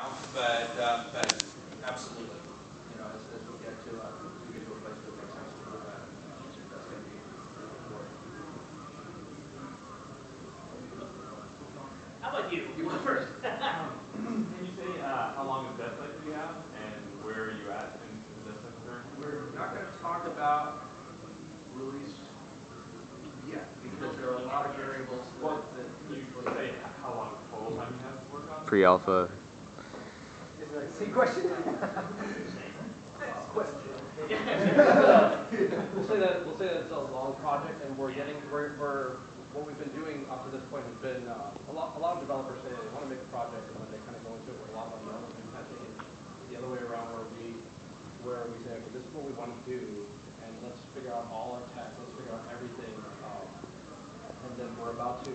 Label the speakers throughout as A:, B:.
A: now, but absolutely, you know, as we get to a place that makes sense to do that, that's going to be really important.
B: How about you? You went first.
C: Can you say how long of death cycle you have and where are you at in the death cycle currently?
A: We're not going to talk about release yet because there are a lot of variables that
C: you say how long total time you have to work on?
D: Pre-alpha.
A: Is that the same question? Next question.
E: We'll say that it's a long project, and we're what we've been doing up to this point has been a lot of developers say they want to make a project, and then they kind of go into it with a lot of unknowns. We've kind of taken the other way around where we say, okay, this is what we want to do, and let's figure out all our tech, let's figure out everything, and then we're about to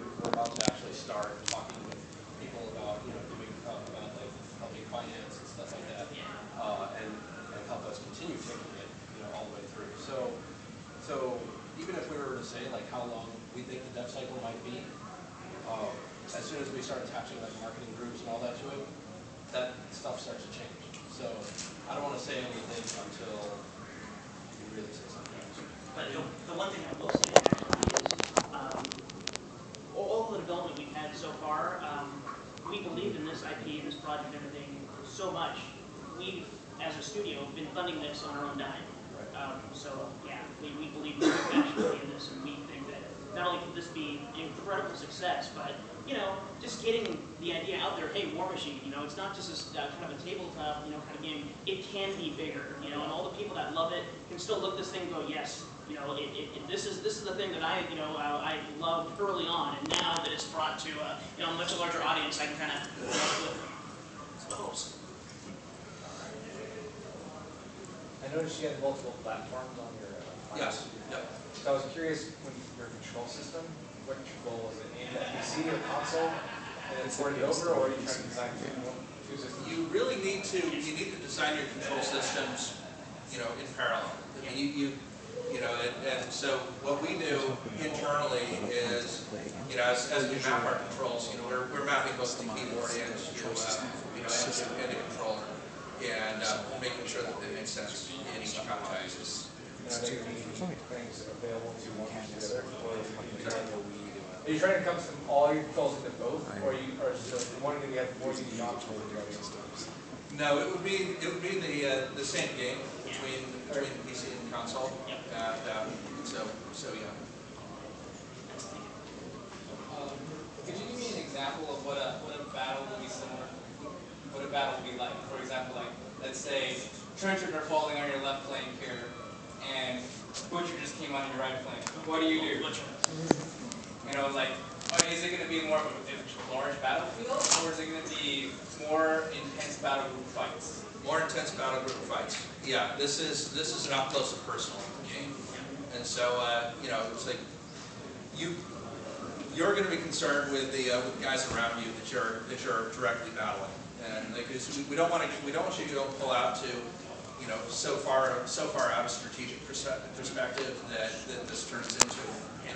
E: actually start talking with people about doing about like helping finance and stuff like that, and help us continue taking it all the way through. So even if we were to say like how long we think the dev cycle might be, as soon as we start attaching like marketing groups and all that to it, that stuff starts to change. So I don't want to say anything until you really say something else.
B: But the one thing I will say actually is all the development we've had so far, we believed in this IP and this project and everything so much. We've, as a studio, been funding this on our own dime. So yeah, we believe we can actually in this, and we think that not only could this be an incredible success, but just getting the idea out there. Hey, Warmachine, it's not just this kind of a tabletop, kind of game. It can be bigger, and all the people that love it can still look at this thing and go, yes, this is the thing that I loved early on, and now that it's brought to a much larger audience, I can kind of with them. Suppose.
F: I noticed you had multiple platforms on your
A: Yes. Yep.
F: So I was curious, when your control system, what control is it aimed at PC or console, and then port it over, or are you trying to design two systems?
A: You really need to design your control systems, in parallel. I mean, and so what we do internally is, as we map our controls, we're mapping both the keyboard and the controller, and making sure that they make sense in each context.
F: Things available to one together, or are you trying to encompass all your controls into both, or so one going to have more unique options than the other?
A: No, it would be the same game between PC and console. So yeah.
G: Could you give me an example of what a battle would be similar? What a battle would be like? For example, like let's say trenchers are falling on your left flank here, and Butcher just came on your right flank. What do you do? Is it going to be more of a large battlefield, or is it going to be more intense battle group fights?
A: More intense battle group fights. Yeah, this is an up close and personal game, and so it's like you're going to be concerned with the guys around you that you're directly battling, and we don't want you to go pull out to so far out of strategic perspective that this turns into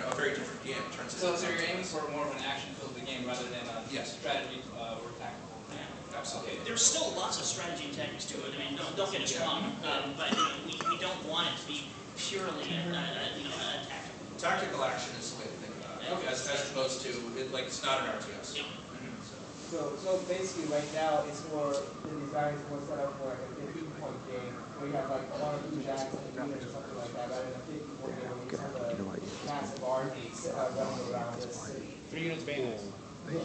A: a very different game.
G: So you're aiming for more of an action-filled game rather than a strategy or tactical.
B: Yeah.
A: Absolutely.
B: There's still lots of strategy and tactics to it. I mean, don't get us wrong, but we don't want it to be purely a tactical.
A: Tactical action is the way to think about it, as opposed to it's not an RTS.
B: Yeah.
H: So basically right now it's more, the design is more set up for like a 15-point game where you have like 1 or 2 jacks and a unit or something like that, rather than a 50-point game where you have a massive army running around this city.
G: 3 units banned.
B: We're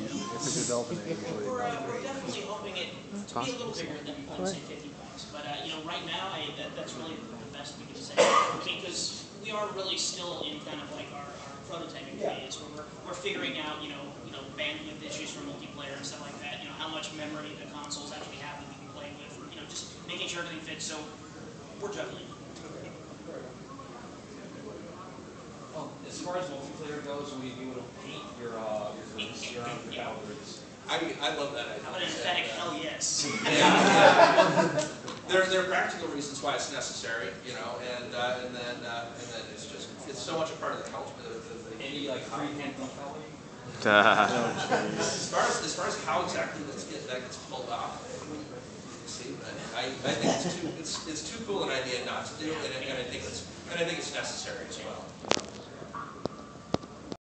B: definitely hoping it to be a little bigger than say 50 points, but right now that's really the best we can say, because we are really still in kind of like our prototyping phase where we're figuring out bandwidth issues for multiplayer and stuff like that. How much memory the consoles actually have that we can play with. Just making sure everything fits. So we're juggling.
E: Well, as far as multiplayer goes, will you be able to paint your battle groups?
A: I love that idea.
B: How about an emphatic hell yes?
A: Yeah. There are practical reasons why it's necessary, and then it's so much a part of the culture.
E: Any like freehand detailing?
A: As far as how exactly that gets pulled off, we'll see. But I think it's too cool an idea not to do, and I think it's necessary as well.